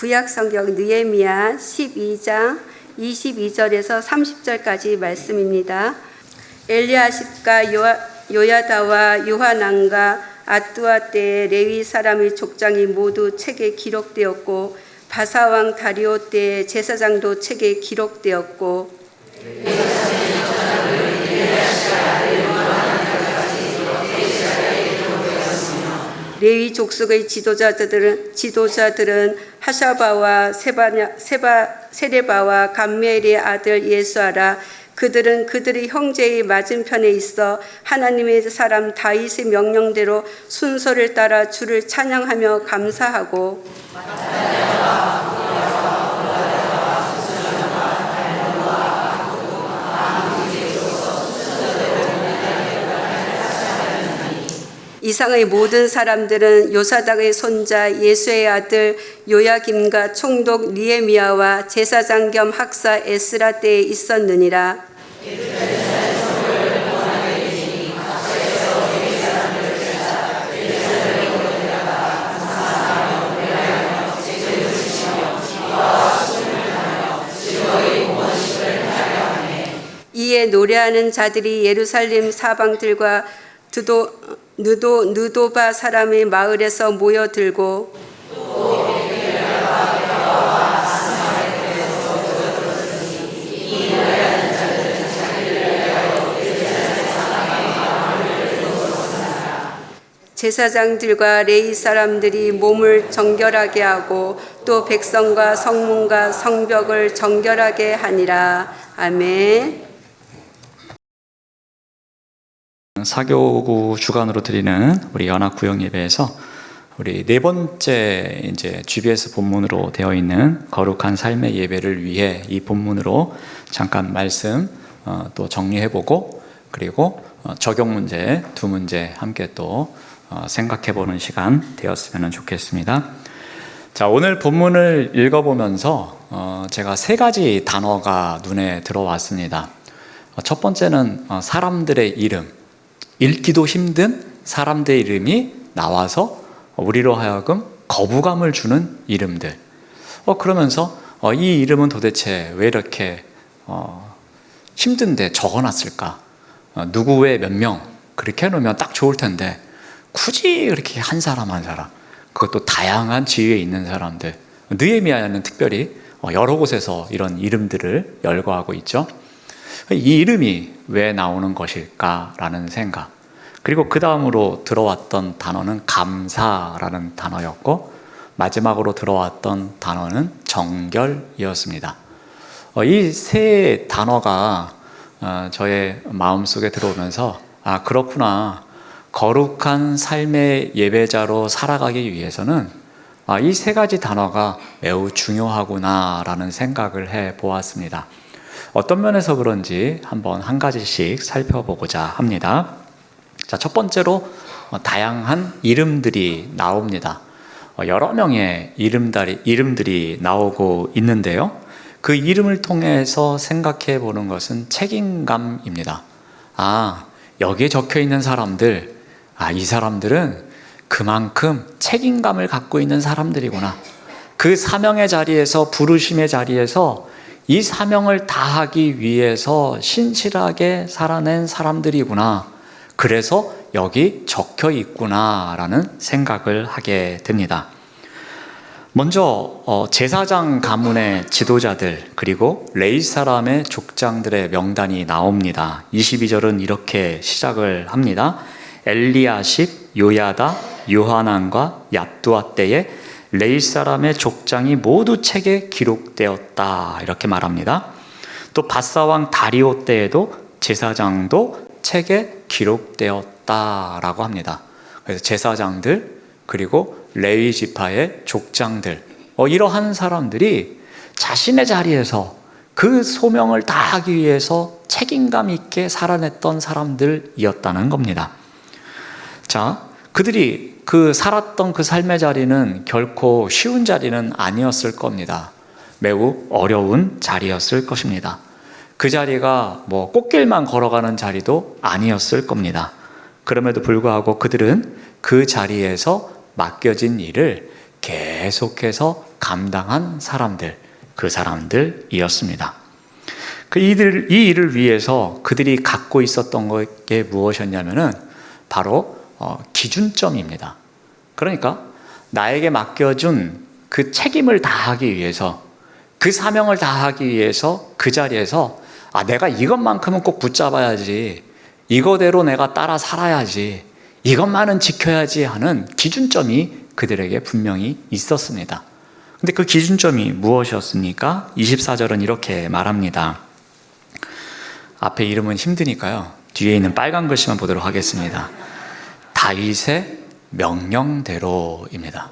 구약성경 느헤미야 12장 22절에서 30절까지 말씀입니다. 엘리야십과 요야다와 요하난과 아뚜아 때의 레위 사람의 족장이 모두 책에 기록되었고 바사왕 다리오 때의 제사장도 책에 기록되었고 레위 족속의 지도자들은 하샤바와 세레바와 감미엘의 아들 예수아라. 그들은 그들의 형제의 맞은편에 있어 하나님의 사람 다윗의 명령대로 순서를 따라 주를 찬양하며 감사하고 이상의 모든 사람들은 요사닥의 손자 예수의 아들 요야김과 총독 느헤미야와 제사장 겸 학사 에스라 때에 있었느니라. 이에 노래하는 자들이 예루살렘 사방들과 느도바 사람의 마을에서 모여들고 제사장들과 레위 사람들이 몸을 정결하게 하고 또 백성과 성문과 성벽을 정결하게 하니라. 아멘. 사교구 주간으로 드리는 우리 연합구역 예배에서 우리 네 번째 이제 GBS 본문으로 되어 있는 거룩한 삶의 예배를 위해 이 본문으로 잠깐 말씀 또 정리해보고 그리고 적용 문제 두 문제 함께 또 생각해보는 시간 되었으면 좋겠습니다. 자, 오늘 본문을 읽어보면서 제가 세 가지 단어가 눈에 들어왔습니다. 첫 번째는 사람들의 이름, 읽기도 힘든 사람들의 이름이 나와서 우리로 하여금 거부감을 주는 이름들. 그러면서 이 이름은 도대체 왜 이렇게 힘든데 적어놨을까? 누구의 몇 명 그렇게 해놓으면 딱 좋을 텐데 굳이 그렇게 한 사람 그것도 다양한 지위에 있는 사람들. 느헤미야는 특별히 여러 곳에서 이런 이름들을 열거하고 있죠. 이 이름이 왜 나오는 것일까라는 생각. 그리고 그 다음으로 들어왔던 단어는 감사라는 단어였고 마지막으로 들어왔던 단어는 정결이었습니다. 이 세 단어가 저의 마음속에 들어오면서 그렇구나. 거룩한 삶의 예배자로 살아가기 위해서는 이 세 가지 단어가 매우 중요하구나라는 생각을 해보았습니다. 어떤 면에서 그런지 한번 한 가지씩 살펴보고자 합니다. 자, 첫 번째로 다양한 이름들이 나옵니다. 여러 명의 이름들이 나오고 있는데요. 그 이름을 통해서 생각해 보는 것은 책임감입니다. 여기에 적혀 있는 사람들, 이 사람들은 그만큼 책임감을 갖고 있는 사람들이구나. 그 사명의 자리에서, 부르심의 자리에서 이 사명을 다하기 위해서 신실하게 살아낸 사람들이구나. 그래서 여기 적혀 있구나라는 생각을 하게 됩니다. 먼저 제사장 가문의 지도자들 그리고 레위 사람의 족장들의 명단이 나옵니다. 22절은 이렇게 시작을 합니다. 엘리야십, 요야다, 요하난과 야뚜아 때에 레위 사람의 족장이 모두 책에 기록되었다 이렇게 말합니다. 또 바사왕 다리오 때에도 제사장도 책에 기록되었다라고 합니다. 그래서 제사장들 그리고 레위 지파의 족장들 이러한 사람들이 자신의 자리에서 그 소명을 다하기 위해서 책임감 있게 살아냈던 사람들이었다는 겁니다. 자, 그들이 살았던 그 삶의 자리는 결코 쉬운 자리는 아니었을 겁니다. 매우 어려운 자리였을 것입니다. 그 자리가 꽃길만 걸어가는 자리도 아니었을 겁니다. 그럼에도 불구하고 그들은 그 자리에서 맡겨진 일을 계속해서 감당한 사람들, 그 사람들이었습니다. 이 일을 위해서 그들이 갖고 있었던 게 무엇이었냐면은 바로 기준점입니다. 그러니까 나에게 맡겨준 그 책임을 다하기 위해서, 그 사명을 다하기 위해서 그 자리에서 내가 이것만큼은 꼭 붙잡아야지, 이거대로 내가 따라 살아야지, 이것만은 지켜야지 하는 기준점이 그들에게 분명히 있었습니다. 근데 그 기준점이 무엇이었습니까? 24절은 이렇게 말합니다. 앞에 이름은 힘드니까요, 뒤에 있는 빨간 글씨만 보도록 하겠습니다. 다윗의 명령대로입니다.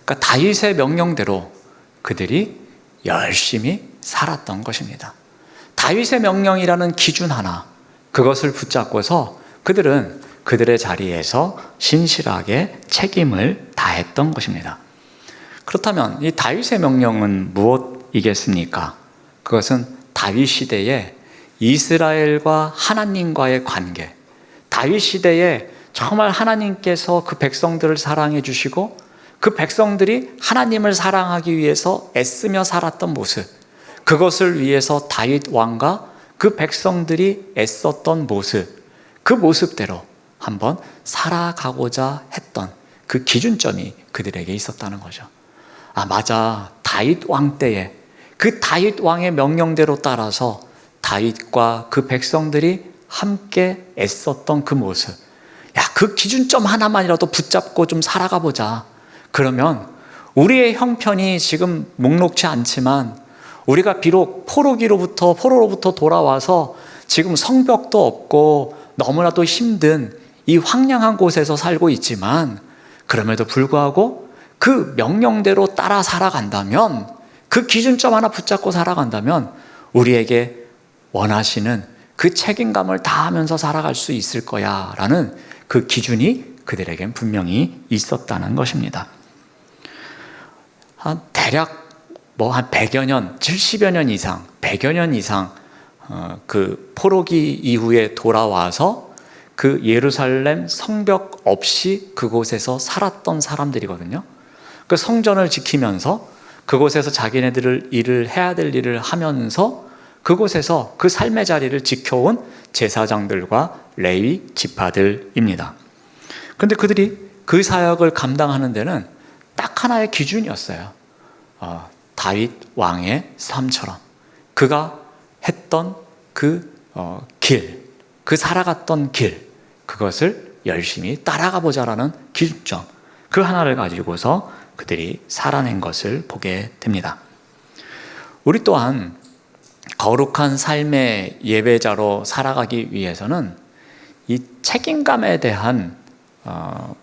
그러니까 다윗의 명령대로 그들이 열심히 살았던 것입니다. 다윗의 명령이라는 기준 하나, 그것을 붙잡고서 그들은 그들의 자리에서 신실하게 책임을 다했던 것입니다. 그렇다면 이 다윗의 명령은 무엇이겠습니까? 그것은 다윗 시대에 이스라엘과 하나님과의 관계, 다윗 시대에 정말 하나님께서 그 백성들을 사랑해 주시고 그 백성들이 하나님을 사랑하기 위해서 애쓰며 살았던 모습, 그것을 위해서 다윗 왕과 그 백성들이 애썼던 모습, 그 모습대로 한번 살아가고자 했던 그 기준점이 그들에게 있었다는 거죠. 맞아, 다윗 왕 때에 그 다윗 왕의 명령대로 따라서 다윗과 그 백성들이 함께 애썼던 그 모습, 그 기준점 하나만이라도 붙잡고 좀 살아가 보자. 그러면 우리의 형편이 지금 녹록지 않지만, 우리가 비록 포로로부터 돌아와서 지금 성벽도 없고 너무나도 힘든 이 황량한 곳에서 살고 있지만, 그럼에도 불구하고 그 명령대로 따라 살아간다면, 그 기준점 하나 붙잡고 살아간다면 우리에게 원하시는 그 책임감을 다하면서 살아갈 수 있을 거야 라는 그 기준이 그들에겐 분명히 있었다는 것입니다. 대략 한 100여 년, 70여 년 이상, 100여 년 이상 그 포로기 이후에 돌아와서 그 예루살렘 성벽 없이 그곳에서 살았던 사람들이거든요. 그 성전을 지키면서 그곳에서 자기네들을 해야 될 일을 하면서 그곳에서 그 삶의 자리를 지켜온 제사장들과 레위 지파들입니다. 그런데 그들이 그 사역을 감당하는 데는 딱 하나의 기준이었어요. 다윗 왕의 삶처럼 그가 했던 그 길, 그 살아갔던 길, 그것을 열심히 따라가 보자라는 기준점, 그 하나를 가지고서 그들이 살아낸 것을 보게 됩니다. 우리 또한 거룩한 삶의 예배자로 살아가기 위해서는 이 책임감에 대한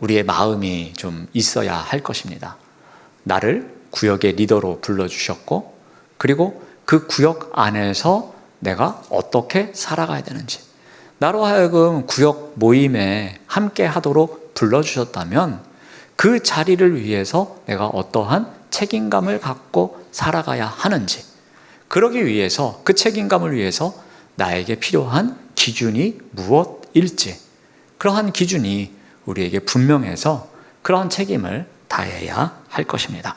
우리의 마음이 좀 있어야 할 것입니다. 나를 구역의 리더로 불러주셨고, 그리고 그 구역 안에서 내가 어떻게 살아가야 되는지, 나로 하여금 구역 모임에 함께 하도록 불러주셨다면 그 자리를 위해서 내가 어떠한 책임감을 갖고 살아가야 하는지, 그러기 위해서, 그 책임감을 위해서 나에게 필요한 기준이 무엇일지, 그러한 기준이 우리에게 분명해서 그러한 책임을 다해야 할 것입니다.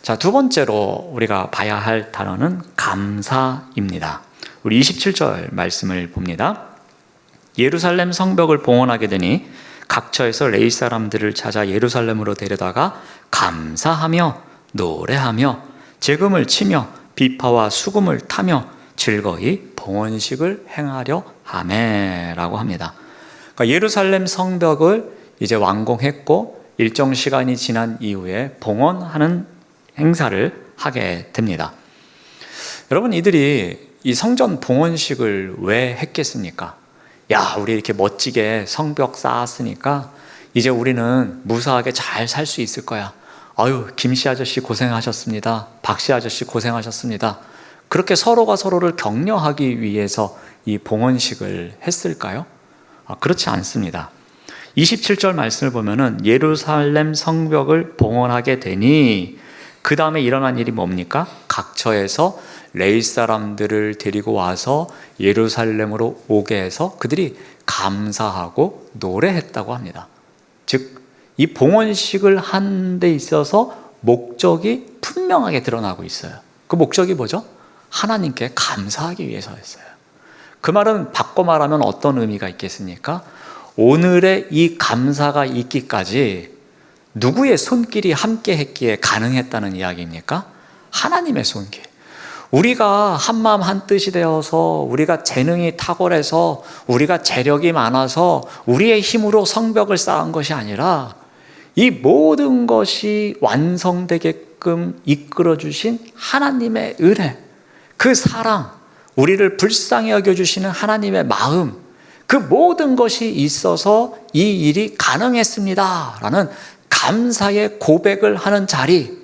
자, 두 번째로 우리가 봐야 할 단어는 감사입니다. 우리 27절 말씀을 봅니다. 예루살렘 성벽을 봉헌하게 되니 각처에서 레위 사람들을 찾아 예루살렘으로 데려다가 감사하며 노래하며 재금을 치며 비파와 수금을 타며 즐거이 봉헌식을 행하려 하매라고 합니다. 그러니까 예루살렘 성벽을 이제 완공했고 일정 시간이 지난 이후에 봉헌하는 행사를 하게 됩니다. 여러분, 이들이 이 성전 봉헌식을 왜 했겠습니까? 우리 이렇게 멋지게 성벽 쌓았으니까 이제 우리는 무사하게 잘 살 수 있을 거야. 김씨 아저씨 고생하셨습니다. 박씨 아저씨 고생하셨습니다. 그렇게 서로가 서로를 격려하기 위해서 이 봉헌식을 했을까요? 그렇지 않습니다. 27절 말씀을 보면은 예루살렘 성벽을 봉헌하게 되니, 그 다음에 일어난 일이 뭡니까? 각처에서 레위 사람들을 데리고 와서 예루살렘으로 오게 해서 그들이 감사하고 노래했다고 합니다. 즉 이 봉헌식을 하는 데 있어서 목적이 분명하게 드러나고 있어요. 그 목적이 뭐죠? 하나님께 감사하기 위해서였어요. 그 말은 바꿔 말하면 어떤 의미가 있겠습니까? 오늘의 이 감사가 있기까지 누구의 손길이 함께 했기에 가능했다는 이야기입니까? 하나님의 손길. 우리가 한마음 한뜻이 되어서, 우리가 재능이 탁월해서, 우리가 재력이 많아서 우리의 힘으로 성벽을 쌓은 것이 아니라 이 모든 것이 완성되게끔 이끌어 주신 하나님의 은혜, 그 사랑, 우리를 불쌍히 여겨주시는 하나님의 마음, 그 모든 것이 있어서 이 일이 가능했습니다 라는 감사의 고백을 하는 자리,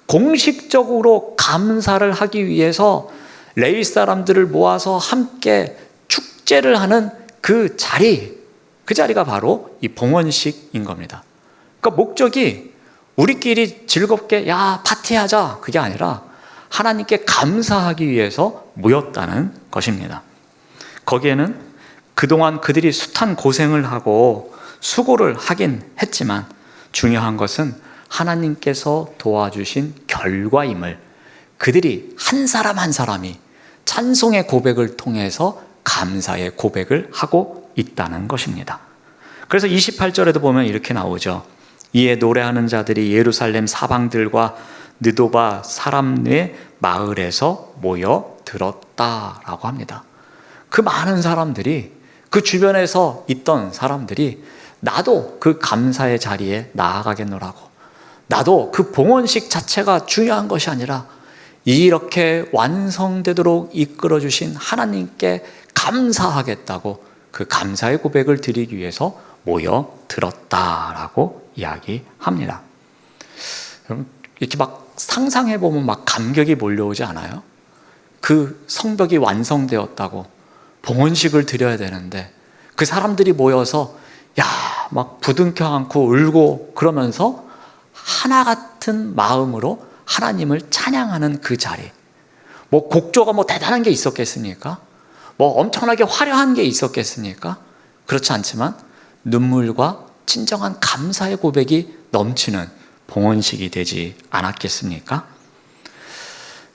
공식적으로 감사를 하기 위해서 레위 사람들을 모아서 함께 축제를 하는 그 자리, 그 자리가 바로 이 봉헌식인 겁니다. 그러니까 목적이 우리끼리 즐겁게 야 파티하자, 그게 아니라 하나님께 감사하기 위해서 모였다는 것입니다. 거기에는 그동안 그들이 숱한 고생을 하고 수고를 하긴 했지만 중요한 것은 하나님께서 도와주신 결과임을 그들이 한 사람 한 사람이 찬송의 고백을 통해서 감사의 고백을 하고 있다는 것입니다. 그래서 28절에도 보면 이렇게 나오죠. 이에 노래하는 자들이 예루살렘 사방들과 느도바 사람의 마을에서 모여 들었다라고 합니다. 그 많은 사람들이, 그 주변에서 있던 사람들이 나도 그 감사의 자리에 나아가겠노라고, 나도 그 봉헌식 자체가 중요한 것이 아니라 이렇게 완성되도록 이끌어 주신 하나님께 감사하겠다고 그 감사의 고백을 드리기 위해서 모여 들었다라고 이야기합니다. 여러분, 이렇게 막 상상해 보면 막 감격이 몰려오지 않아요? 그 성벽이 완성되었다고, 봉헌식을 드려야 되는데 그 사람들이 모여서 야 막 부둥켜 안고 울고 그러면서 하나 같은 마음으로 하나님을 찬양하는 그 자리. 뭐 곡조가 뭐 대단한 게 있었겠습니까? 뭐 엄청나게 화려한 게 있었겠습니까? 그렇지 않지만 눈물과 진정한 감사의 고백이 넘치는 봉헌식이 되지 않았겠습니까?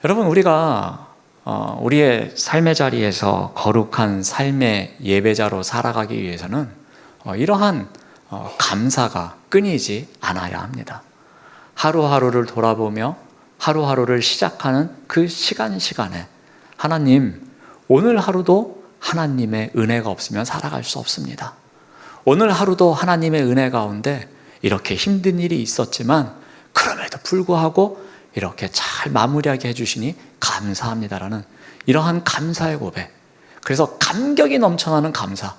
여러분, 우리가 우리의 삶의 자리에서 거룩한 삶의 예배자로 살아가기 위해서는 이러한 감사가 끊이지 않아야 합니다. 하루하루를 돌아보며 하루하루를 시작하는 그 시간에 하나님, 오늘 하루도 하나님의 은혜가 없으면 살아갈 수 없습니다. 오늘 하루도 하나님의 은혜 가운데 이렇게 힘든 일이 있었지만 그럼에도 불구하고 이렇게 잘 마무리하게 해주시니 감사합니다라는 이러한 감사의 고백. 그래서 감격이 넘쳐나는 감사.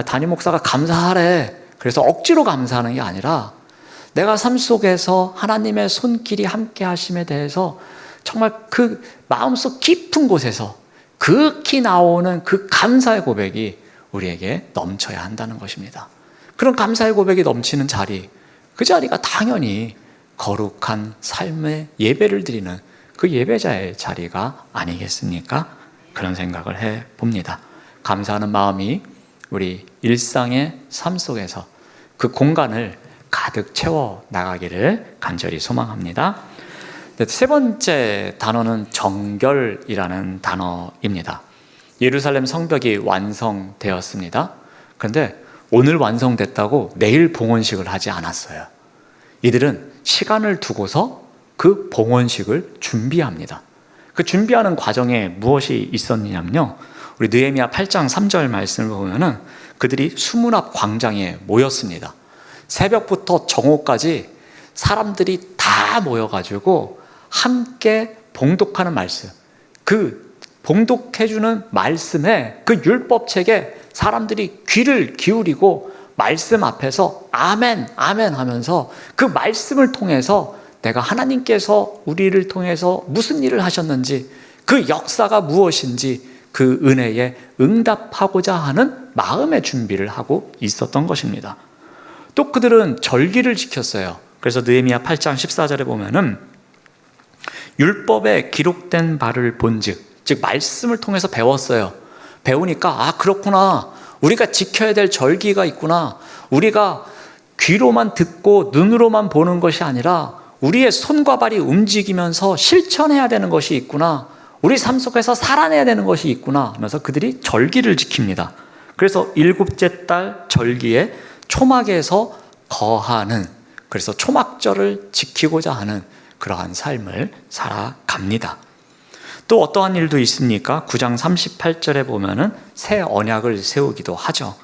담임 목사가 감사하래, 그래서 억지로 감사하는 게 아니라 내가 삶 속에서 하나님의 손길이 함께 하심에 대해서 정말 그 마음속 깊은 곳에서 극히 나오는 그 감사의 고백이 우리에게 넘쳐야 한다는 것입니다. 그런 감사의 고백이 넘치는 자리, 그 자리가 당연히 거룩한 삶의 예배를 드리는 그 예배자의 자리가 아니겠습니까? 그런 생각을 해봅니다. 감사하는 마음이 우리 일상의 삶 속에서 그 공간을 가득 채워 나가기를 간절히 소망합니다. 세 번째 단어는 정결이라는 단어입니다. 예루살렘 성벽이 완성되었습니다. 그런데 오늘 완성됐다고 내일 봉헌식을 하지 않았어요. 이들은 시간을 두고서 그 봉헌식을 준비합니다. 그 준비하는 과정에 무엇이 있었냐면요, 우리 느헤미야 8장 3절 말씀을 보면은 그들이 수문 앞 광장에 모였습니다. 새벽부터 정오까지 사람들이 다 모여가지고 함께 봉독하는 말씀, 그 봉독해주는 말씀에, 그 율법책에 사람들이 귀를 기울이고 말씀 앞에서 아멘, 아멘 하면서 그 말씀을 통해서 내가 하나님께서 우리를 통해서 무슨 일을 하셨는지, 그 역사가 무엇인지 그 은혜에 응답하고자 하는 마음의 준비를 하고 있었던 것입니다. 또 그들은 절기를 지켰어요. 그래서 느헤미야 8장 14절에 보면은 율법에 기록된 바를 본즉, 즉 말씀을 통해서 배웠어요. 배우니까 아, 그렇구나, 우리가 지켜야 될 절기가 있구나, 우리가 귀로만 듣고 눈으로만 보는 것이 아니라 우리의 손과 발이 움직이면서 실천해야 되는 것이 있구나, 우리 삶 속에서 살아내야 되는 것이 있구나 하면서 그들이 절기를 지킵니다. 그래서 7째 달 절기에 초막에서 거하는, 그래서 초막절을 지키고자 하는 그러한 삶을 살아갑니다. 또 어떠한 일도 있습니까? 9장 38절에 보면은 새 언약을 세우기도 하죠.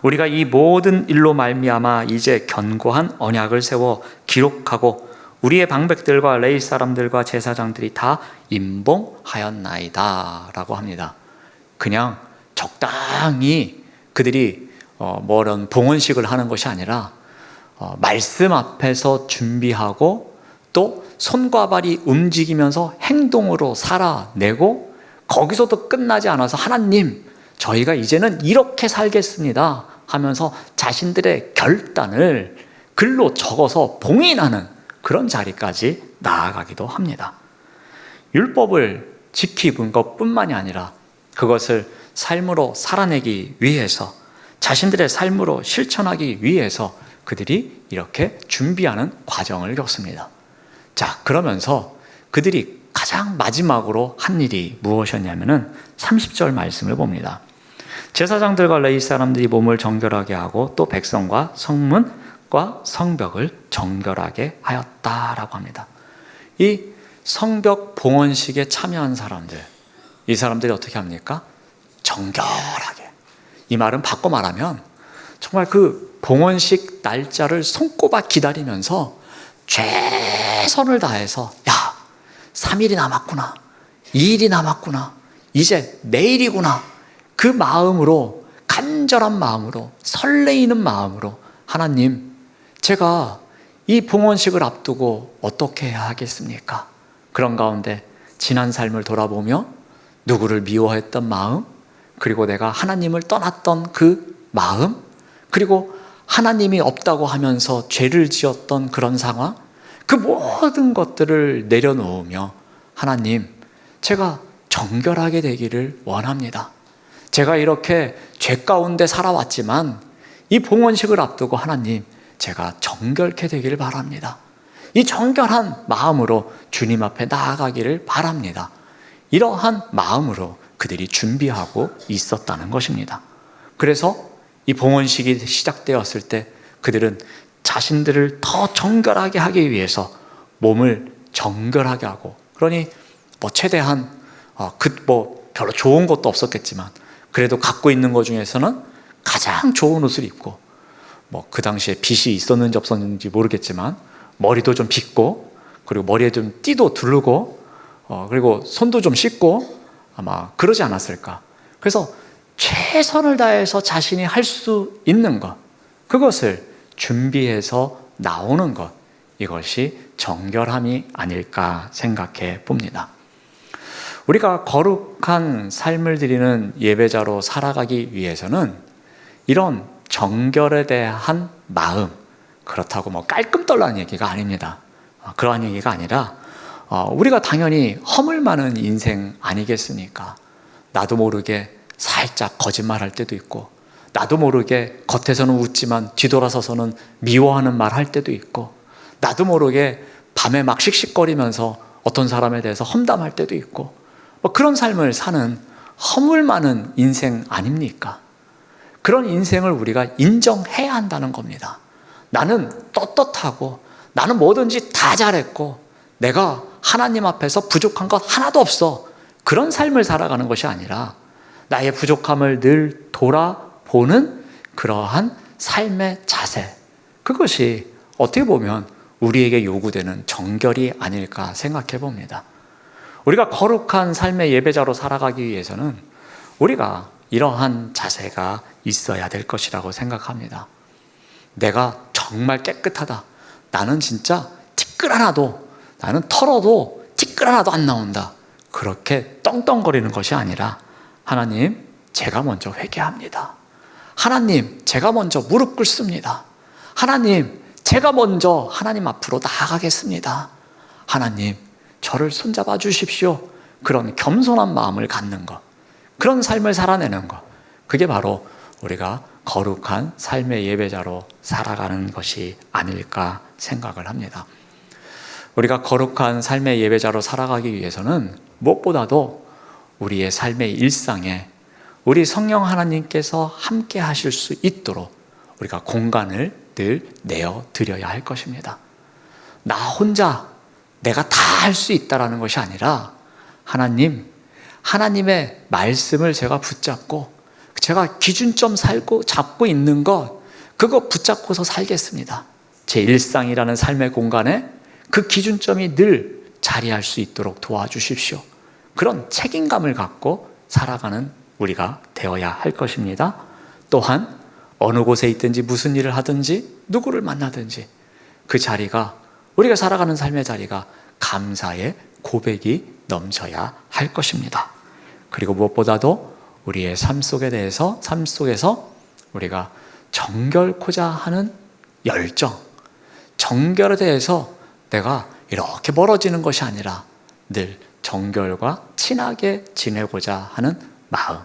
우리가 이 모든 일로 말미암아 이제 견고한 언약을 세워 기록하고 우리의 방백들과 레위 사람들과 제사장들이 다 임봉하였나이다 라고 합니다. 그냥 적당히 그들이 뭐런 봉헌식을 하는 것이 아니라 말씀 앞에서 준비하고 또 손과 발이 움직이면서 행동으로 살아내고, 거기서도 끝나지 않아서 하나님, 저희가 이제는 이렇게 살겠습니다 하면서 자신들의 결단을 글로 적어서 봉인하는 그런 자리까지 나아가기도 합니다. 율법을 지키는 것뿐만이 아니라 그것을 삶으로 살아내기 위해서, 자신들의 삶으로 실천하기 위해서 그들이 이렇게 준비하는 과정을 겪습니다. 자, 그러면서 그들이 가장 마지막으로 한 일이 무엇이었냐면은 30절 말씀을 봅니다. 제사장들과 레위 사람들이 몸을 정결하게 하고 또 백성과 성문과 성벽을 정결하게 하였다라고 합니다. 이 성벽 봉헌식에 참여한 사람들, 이 사람들이 어떻게 합니까? 정결하게. 이 말은 바꿔 말하면 정말 그 봉헌식 날짜를 손꼽아 기다리면서 최선을 다해서, 야, 3일이 남았구나, 2일이 남았구나, 이제 내일이구나, 그 마음으로, 간절한 마음으로, 설레이는 마음으로 하나님, 제가 이 봉헌식을 앞두고 어떻게 해야 하겠습니까? 그런 가운데 지난 삶을 돌아보며 누구를 미워했던 마음, 그리고 내가 하나님을 떠났던 그 마음, 그리고 하나님이 없다고 하면서 죄를 지었던 그런 상황, 그 모든 것들을 내려놓으며 하나님, 제가 정결하게 되기를 원합니다. 제가 이렇게 죄 가운데 살아왔지만 이 봉헌식을 앞두고 하나님, 제가 정결케 되기를 바랍니다. 이 정결한 마음으로 주님 앞에 나아가기를 바랍니다. 이러한 마음으로 그들이 준비하고 있었다는 것입니다. 그래서 이 봉헌식이 시작되었을 때 그들은 자신들을 더 정결하게 하기 위해서 몸을 정결하게 하고, 그러니 최대한 별로 좋은 것도 없었겠지만 그래도 갖고 있는 것 중에서는 가장 좋은 옷을 입고, 그 당시에 빗이 있었는지 없었는지 모르겠지만 머리도 좀 빗고, 그리고 머리에 좀 띠도 두르고, 그리고 손도 좀 씻고, 아마 그러지 않았을까. 그래서 최선을 다해서 자신이 할 수 있는 것, 그것을 준비해서 나오는 것, 이것이 정결함이 아닐까 생각해 봅니다. 우리가 거룩한 삶을 드리는 예배자로 살아가기 위해서는 이런 정결에 대한 마음, 그렇다고 깔끔 떨라는 얘기가 아닙니다. 그러한 얘기가 아니라 우리가 당연히 허물 많은 인생 아니겠습니까? 나도 모르게 살짝 거짓말할 때도 있고, 나도 모르게 겉에서는 웃지만 뒤돌아서서는 미워하는 말 할 때도 있고, 나도 모르게 밤에 막 씩씩거리면서 어떤 사람에 대해서 험담할 때도 있고, 그런 삶을 사는 허물 많은 인생 아닙니까? 그런 인생을 우리가 인정해야 한다는 겁니다. 나는 떳떳하고 나는 뭐든지 다 잘했고 내가 하나님 앞에서 부족한 것 하나도 없어, 그런 삶을 살아가는 것이 아니라 나의 부족함을 늘 돌아보는 그러한 삶의 자세, 그것이 어떻게 보면 우리에게 요구되는 정결이 아닐까 생각해 봅니다. 우리가 거룩한 삶의 예배자로 살아가기 위해서는 우리가 이러한 자세가 있어야 될 것이라고 생각합니다. 내가 정말 깨끗하다, 나는 진짜 티끌 하나도, 나는 털어도 티끌 하나도 안 나온다, 그렇게 떵떵거리는 것이 아니라 하나님, 제가 먼저 회개합니다. 하나님, 제가 먼저 무릎 꿇습니다. 하나님, 제가 먼저 하나님 앞으로 나아가겠습니다. 하나님, 저를 손잡아 주십시오. 그런 겸손한 마음을 갖는 것, 그런 삶을 살아내는 것, 그게 바로 우리가 거룩한 삶의 예배자로 살아가는 것이 아닐까 생각을 합니다. 우리가 거룩한 삶의 예배자로 살아가기 위해서는 무엇보다도 우리의 삶의 일상에 우리 성령 하나님께서 함께 하실 수 있도록 우리가 공간을 늘 내어 드려야 할 것입니다. 나 혼자 내가 다 할 수 있다라는 것이 아니라 하나님의 말씀을 제가 붙잡고 제가 기준점 잡고 있는 것, 그거 붙잡고서 살겠습니다. 제 일상이라는 삶의 공간에 그 기준점이 늘 자리할 수 있도록 도와주십시오. 그런 책임감을 갖고 살아가는 우리가 되어야 할 것입니다. 또한 어느 곳에 있든지 무슨 일을 하든지 누구를 만나든지 그 자리가, 우리가 살아가는 삶의 자리가 감사의 고백이 넘쳐야 할 것입니다. 그리고 무엇보다도 우리의 삶 속에서 우리가 정결코자 하는 열정, 정결에 대해서 내가 이렇게 멀어지는 것이 아니라 늘 정결과 친하게 지내고자 하는 마음,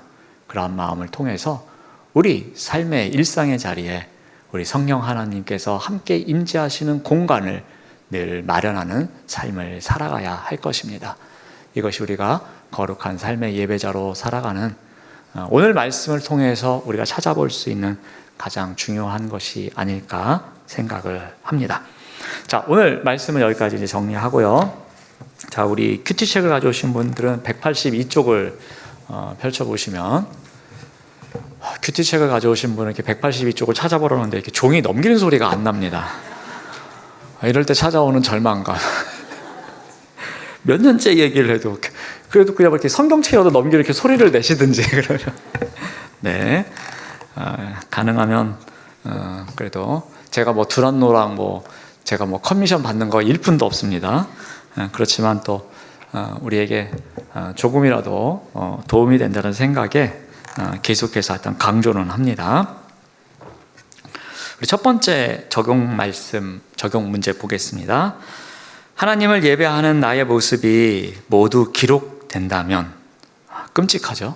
그러한 마음을 통해서 우리 삶의 일상의 자리에 우리 성령 하나님께서 함께 임재하시는 공간을 늘 마련하는 삶을 살아가야 할 것입니다. 이것이 우리가 거룩한 삶의 예배자로 살아가는 오늘 말씀을 통해서 우리가 찾아볼 수 있는 가장 중요한 것이 아닐까 생각을 합니다. 자, 오늘 말씀은 여기까지 이제 정리하고요. 자, 우리 큐티책을 가져오신 분들은 182쪽을 펼쳐보시면, 큐티책을 가져오신 분은 이렇게 182쪽을 찾아보려는데 이렇게 종이 넘기는 소리가 안 납니다. 이럴 때 찾아오는 절망감. 몇 년째 얘기를 해도 그래도 그냥 이렇게 성경책이라도 넘기고 이렇게 소리를 내시든지 그러면 네, 가능하면 그래도 제가 뭐 두란노랑 제가 커미션 받는 거 1푼도 없습니다. 그렇지만 또 우리에게 조금이라도 도움이 된다는 생각에 계속해서 일단 강조는 합니다. 우리 첫 번째 적용 문제 보겠습니다. 하나님을 예배하는 나의 모습이 모두 기록된다면, 끔찍하죠?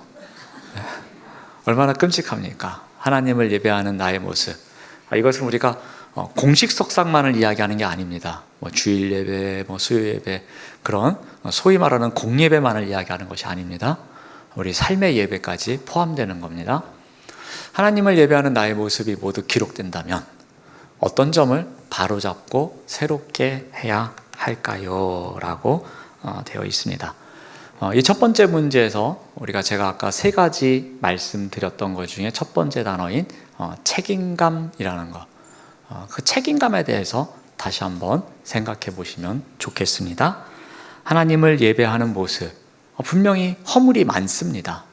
얼마나 끔찍합니까? 하나님을 예배하는 나의 모습. 이것은 우리가 공식 석상만을 이야기하는 게 아닙니다. 주일 예배, 수요 예배, 그런 소위 말하는 공예배만을 이야기하는 것이 아닙니다. 우리 삶의 예배까지 포함되는 겁니다. 하나님을 예배하는 나의 모습이 모두 기록된다면 어떤 점을 바로잡고 새롭게 해야 할까요? 라고 되어 있습니다. 이 첫 번째 문제에서 제가 아까 3가지 말씀드렸던 것 중에 첫 번째 단어인 책임감이라는 것, 그 책임감에 대해서 다시 한번 생각해 보시면 좋겠습니다. 하나님을 예배하는 모습, 분명히 허물이 많습니다.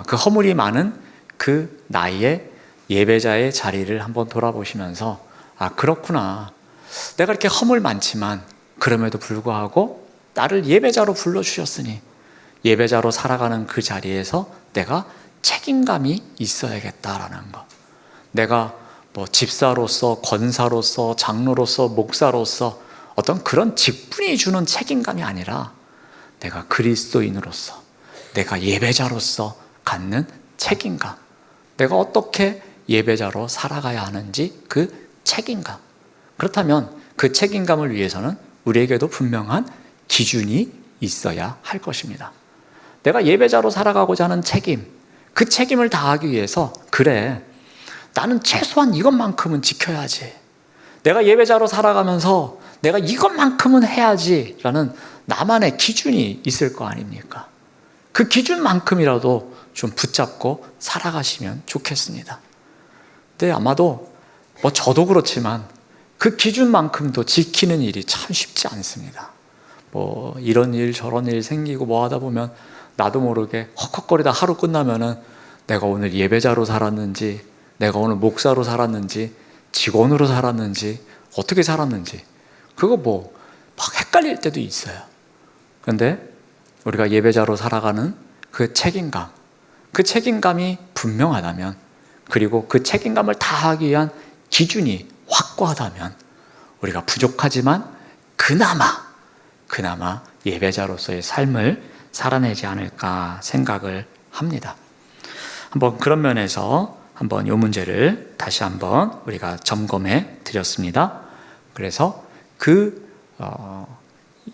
그 허물이 많은 그 나의 예배자의 자리를 한번 돌아보시면서, 그렇구나, 내가 이렇게 허물 많지만 그럼에도 불구하고 나를 예배자로 불러주셨으니 예배자로 살아가는 그 자리에서 내가 책임감이 있어야겠다라는 것. 내가 집사로서, 권사로서, 장로로서, 목사로서 어떤 그런 직분이 주는 책임감이 아니라 내가 그리스도인으로서, 내가 예배자로서 갖는 책임감, 내가 어떻게 예배자로 살아가야 하는지 그 책임감. 그렇다면 그 책임감을 위해서는 우리에게도 분명한 기준이 있어야 할 것입니다. 내가 예배자로 살아가고자 하는 책임, 그 책임을 다하기 위해서, 그래, 나는 최소한 이것만큼은 지켜야지, 내가 예배자로 살아가면서 내가 이것만큼은 해야지 라는 나만의 기준이 있을 거 아닙니까? 그 기준만큼이라도 좀 붙잡고 살아가시면 좋겠습니다. 근데 아마도 저도 그렇지만 그 기준만큼도 지키는 일이 참 쉽지 않습니다. 이런 일 저런 일 생기고 하다 보면 나도 모르게 헉헉거리다 하루 끝나면은 내가 오늘 예배자로 살았는지, 내가 오늘 목사로 살았는지, 직원으로 살았는지, 어떻게 살았는지 그거 막 헷갈릴 때도 있어요. 그런데 우리가 예배자로 살아가는 그 책임감, 그 책임감이 분명하다면, 그리고 그 책임감을 다하기 위한 기준이 확고하다면 우리가 부족하지만 그나마 예배자로서의 삶을 살아내지 않을까 생각을 합니다. 한번 그런 면에서 한번 이 문제를 다시 한번 우리가 점검해 드렸습니다. 그래서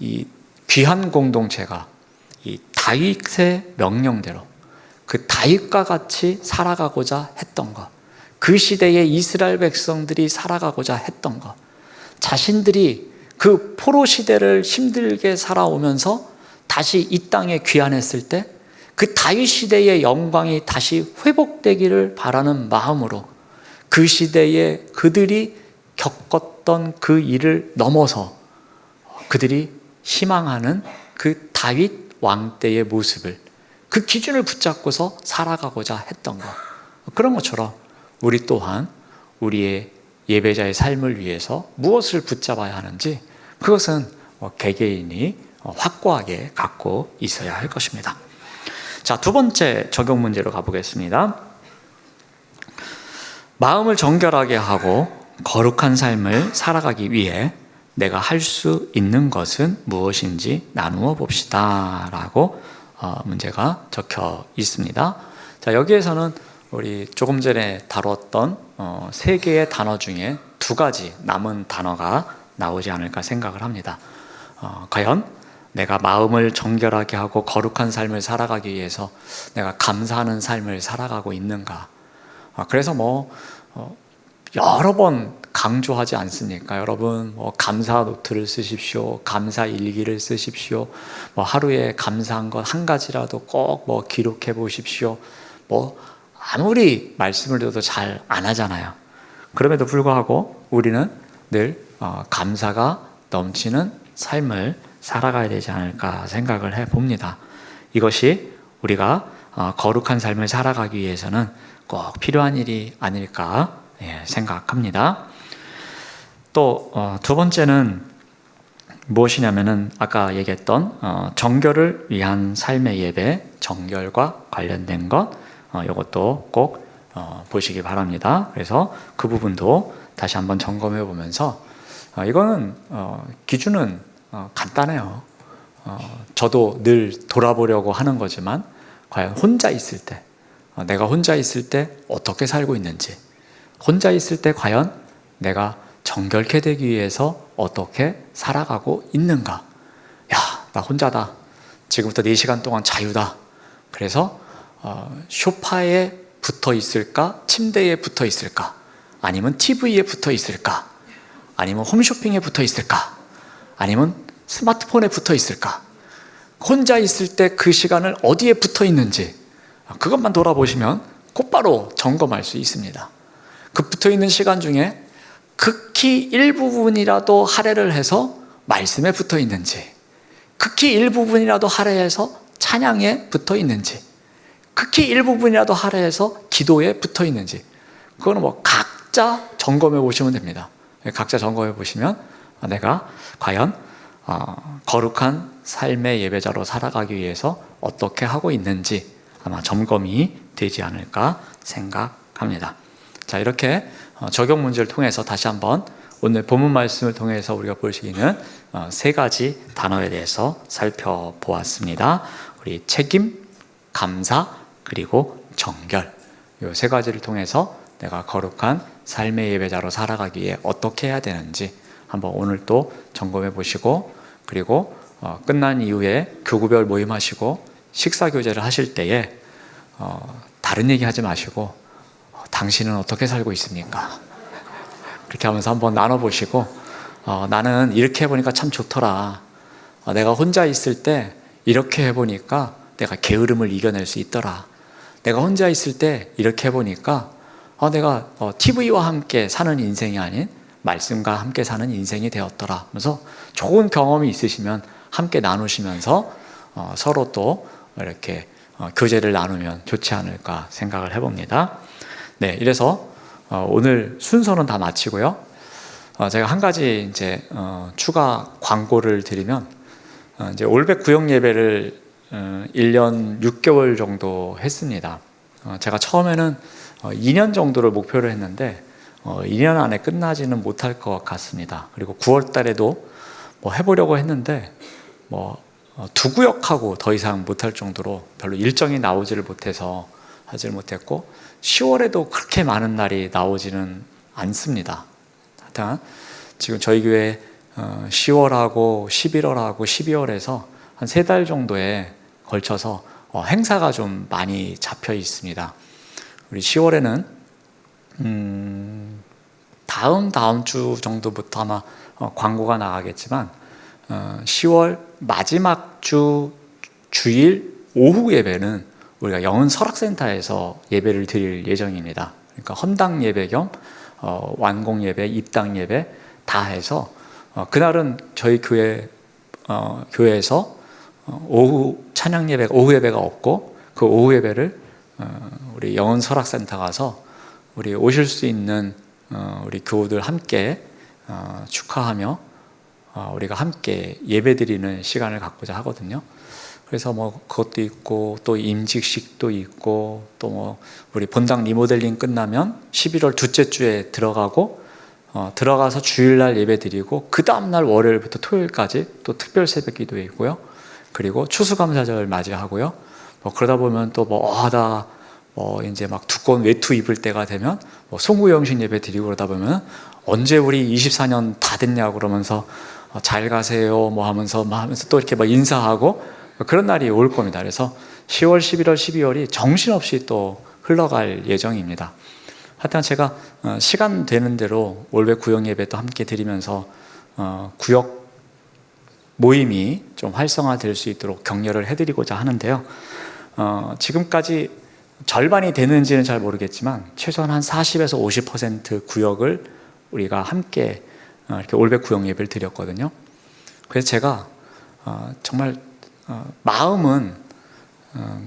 이 귀한 공동체가 이 다윗의 명령대로 그 다윗과 같이 살아가고자 했던 것, 그 시대의 이스라엘 백성들이 살아가고자 했던 것, 자신들이 그 포로 시대를 힘들게 살아오면서 다시 이 땅에 귀환했을 때 그 다윗 시대의 영광이 다시 회복되기를 바라는 마음으로 그 시대에 그들이 겪었던 그 일을 넘어서 그들이 희망하는 그 다윗 왕 때의 모습을, 그 기준을 붙잡고서 살아가고자 했던 것, 그런 것처럼 우리 또한 우리의 예배자의 삶을 위해서 무엇을 붙잡아야 하는지 그것은 개개인이 확고하게 갖고 있어야 할 것입니다. 자, 두 번째 적용 문제로 가보겠습니다. 마음을 정결하게 하고 거룩한 삶을 살아가기 위해 내가 할 수 있는 것은 무엇인지 나누어 봅시다 라고 문제가 적혀 있습니다. 자, 여기에서는 우리 조금 전에 다뤘던 세 개의 단어 중에 두 가지 남은 단어가 나오지 않을까 생각을 합니다. 과연 내가 마음을 정결하게 하고 거룩한 삶을 살아가기 위해서 내가 감사하는 삶을 살아가고 있는가? 그래서 여러 번 강조하지 않습니까? 여러분, 감사 노트를 쓰십시오. 감사 일기를 쓰십시오. 하루에 감사한 것 한 가지라도 꼭 기록해 보십시오. 아무리 말씀을 드려도 잘 안 하잖아요. 그럼에도 불구하고 우리는 늘 감사가 넘치는 삶을 살아가야 되지 않을까 생각을 해봅니다. 이것이 우리가 거룩한 삶을 살아가기 위해서는 꼭 필요한 일이 아닐까 생각합니다. 또 두 번째는 무엇이냐면은 아까 얘기했던 정결을 위한 삶의 예배, 정결과 관련된 것, 이것도 꼭 보시기 바랍니다. 그래서 그 부분도 다시 한번 점검해 보면서 이거는 기준은 간단해요. 저도 늘 돌아보려고 하는 거지만 과연 혼자 있을 때, 내가 혼자 있을 때 어떻게 살고 있는지, 혼자 있을 때 과연 내가 정결케 되기 위해서 어떻게 살아가고 있는가. 야, 나 혼자다. 지금부터 4시간 동안 자유다. 그래서 소파에 붙어 있을까? 침대에 붙어 있을까? 아니면 TV에 붙어 있을까? 아니면 홈쇼핑에 붙어 있을까? 아니면 스마트폰에 붙어 있을까? 혼자 있을 때 그 시간을 어디에 붙어 있는지 그것만 돌아보시면 곧바로 점검할 수 있습니다. 그 붙어 있는 시간 중에 극히 일부분이라도 할애를 해서 말씀에 붙어 있는지, 극히 일부분이라도 할애해서 찬양에 붙어 있는지, 극히 일부분이라도 할애해서 기도에 붙어 있는지, 그거는 각자 점검해 보시면 됩니다. 각자 점검해 보시면 내가 과연 거룩한 삶의 예배자로 살아가기 위해서 어떻게 하고 있는지 아마 점검이 되지 않을까 생각합니다. 자, 이렇게 적용 문제를 통해서 다시 한번 오늘 본문 말씀을 통해서 우리가 볼 수 있는 세 가지 단어에 대해서 살펴보았습니다. 우리 책임, 감사, 그리고 정결, 이 세 가지를 통해서 내가 거룩한 삶의 예배자로 살아가기 위해 어떻게 해야 되는지 한번 오늘 또 점검해 보시고, 그리고 끝난 이후에 교구별 모임하시고 식사교제를 하실 때에 다른 얘기 하지 마시고 당신은 어떻게 살고 있습니까? 그렇게 하면서 한번 나눠보시고 나는 이렇게 해보니까 참 좋더라. 내가 혼자 있을 때 이렇게 해보니까 내가 게으름을 이겨낼 수 있더라. 내가 혼자 있을 때 이렇게 해보니까 내가 TV와 함께 사는 인생이 아닌 말씀과 함께 사는 인생이 되었더라 하면서 좋은 경험이 있으시면 함께 나누시면서 서로 또 이렇게 교제를 나누면 좋지 않을까 생각을 해봅니다. 네, 이래서 오늘 순서는 다 마치고요. 제가 한 가지 이제 추가 광고를 드리면 이제 올백 구역 예배를 1년 6개월 정도 했습니다. 제가 처음에는 2년 정도를 목표로 했는데 2년 안에 끝나지는 못할 것 같습니다. 그리고 9월 달에도 해보려고 했는데 두 구역하고 더 이상 못할 정도로 별로 일정이 나오지를 못해서 하질 못했고 10월에도 그렇게 많은 날이 나오지는 않습니다. 하여튼 지금 저희 교회 10월하고 11월하고 12월에서 한 3달 정도에 걸쳐서 행사가 좀 많이 잡혀 있습니다. 우리 10월에는 다음 주 정도부터 아마 광고가 나가겠지만 10월 마지막 주일 오후 예배는 우리가 영은 설학센터에서 예배를 드릴 예정입니다. 그러니까 헌당 예배 겸 완공 예배, 입당 예배 다 해서 그날은 저희 교회에서 오후 찬양 예배가 오후 예배가 없고 그 오후 예배를 우리 영은 설학센터 가서 우리 오실 수 있는 우리 교우들 함께 축하하며 우리가 함께 예배드리는 시간을 갖고자 하거든요. 그래서 뭐 그것도 있고 또 임직식도 있고 또 뭐 우리 본당 리모델링 끝나면 11월 둘째 주에 들어가서 주일날 예배드리고 그 다음날 월요일부터 토요일까지 또 특별 새벽 기도 있고요. 그리고 추수감사절 맞이하고요. 뭐 그러다 보면 또 이제 막 두꺼운 외투 입을 때가 되면 송구영신 예배 드리고 그러다 보면 언제 우리 24년 다 됐냐고 그러면서 잘 가세요 하면서 또 이렇게 인사하고 그런 날이 올 겁니다. 그래서 10월, 11월, 12월이 정신없이 또 흘러갈 예정입니다. 하여튼 제가 시간 되는 대로 올백 구역 예배도 함께 드리면서 구역 모임이 좀 활성화될 수 있도록 격려를 해드리고자 하는데요. 지금까지 절반이 되는지는 잘 모르겠지만 최소한 한 40에서 50% 구역을 우리가 함께 이렇게 올백 구역 예배를 드렸거든요. 그래서 제가 정말 마음은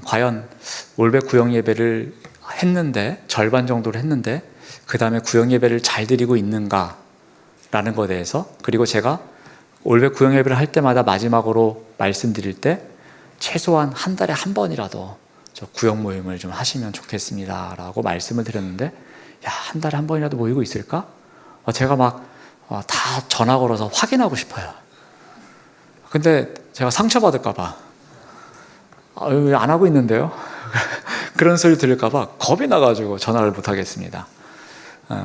과연 올백 구역 예배를 했는데 절반 정도를 했는데 그 다음에 구역 예배를 잘 드리고 있는가라는 것에 대해서, 그리고 제가 올백 구역 예배를 할 때마다 마지막으로 말씀드릴 때 최소한 한 달에 한 번이라도 저 구역 모임을 좀 하시면 좋겠습니다 라고 말씀을 드렸는데, 한 달에 한 번이라도 모이고 있을까? 제가 다 전화 걸어서 확인하고 싶어요. 근데 제가 상처받을까봐 왜 안 하고 있는데요? 그런 소리 들을까봐 겁이 나가지고 전화를 못 하겠습니다.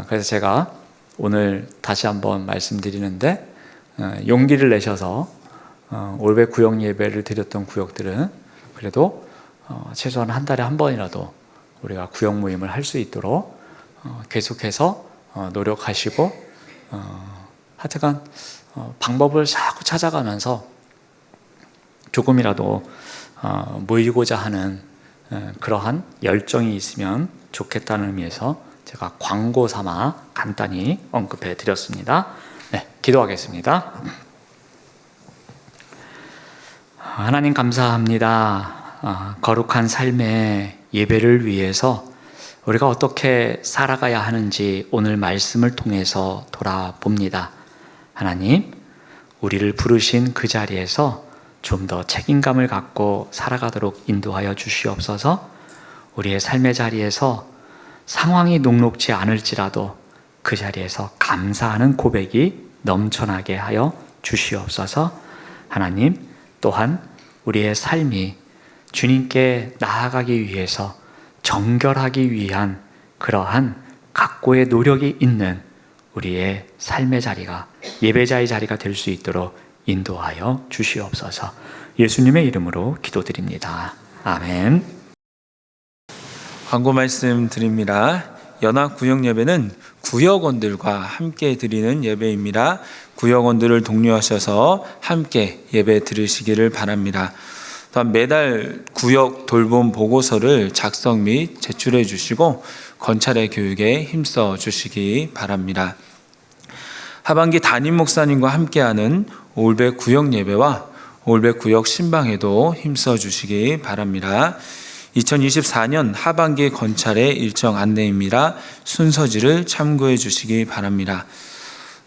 그래서 제가 오늘 다시 한번 말씀드리는데, 용기를 내셔서 올백 구역 예배를 드렸던 구역들은 그래도 최소한 한 달에 한 번이라도 우리가 구역 모임을 할 수 있도록 계속해서 노력하시고, 하여튼간 방법을 자꾸 찾아가면서 조금이라도 모이고자 하는 그러한 열정이 있으면 좋겠다는 의미에서 제가 광고 삼아 간단히 언급해 드렸습니다. 네, 기도하겠습니다. 하나님 감사합니다. 거룩한 삶의 예배를 위해서 우리가 어떻게 살아가야 하는지 오늘 말씀을 통해서 돌아봅니다. 하나님, 우리를 부르신 그 자리에서 좀 더 책임감을 갖고 살아가도록 인도하여 주시옵소서. 우리의 삶의 자리에서 상황이 녹록지 않을지라도 그 자리에서 감사하는 고백이 넘쳐나게 하여 주시옵소서. 하나님, 또한 우리의 삶이 주님께 나아가기 위해서 정결하기 위한 그러한 각고의 노력이 있는 우리의 삶의 자리가, 예배자의 자리가 될 수 있도록 인도하여 주시옵소서. 예수님의 이름으로 기도드립니다. 아멘. 광고 말씀 드립니다. 연합 구역 예배는 구역원들과 함께 드리는 예배입니다. 구역원들을 독려하셔서 함께 예배 드리시기를 바랍니다. 또한 매달 구역 돌봄 보고서를 작성 및 제출해 주시고 건찰의 교육에 힘써 주시기 바랍니다. 하반기 담임 목사님과 함께하는 올백 구역 예배와 올백 구역 신방에도 힘써 주시기 바랍니다. 2024년 하반기 건찰의 일정 안내입니다. 순서지를 참고해 주시기 바랍니다.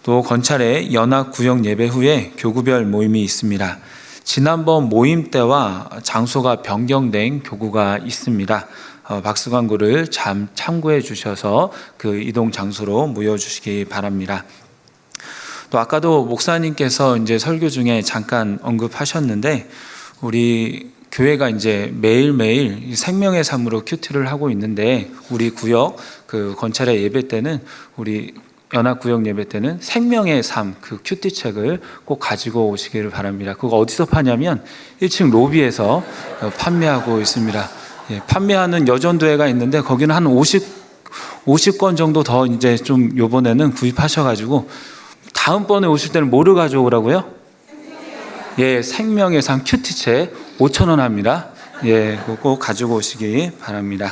또 건찰의 연합 구역 예배 후에 교구별 모임이 있습니다. 지난번 모임 때와 장소가 변경된 교구가 있습니다. 박스 광고를 참고해 주셔서 그 이동 장소로 모여주시기 바랍니다. 또 아까도 목사님께서 이제 설교 중에 잠깐 언급하셨는데, 우리 교회가 이제 매일매일 이 생명의 삶으로 큐티를 하고 있는데, 우리 구역 그 건찰회 예배 때는, 우리 연합 구역 예배 때는 생명의 삶 그 큐티 책을 꼭 가지고 오시기를 바랍니다. 그거 어디서 파냐면 1층 로비에서 판매하고 있습니다. 예, 판매하는 여전도회가 있는데 거기는 한 50권 정도 더 이제 좀 요번에는 구입하셔가지고 다음번에 오실 때는 뭐를 가져오라고요? 예, 생명의 삶 큐티책 5,000원 합니다. 예, 그거 꼭 가지고 오시기 바랍니다.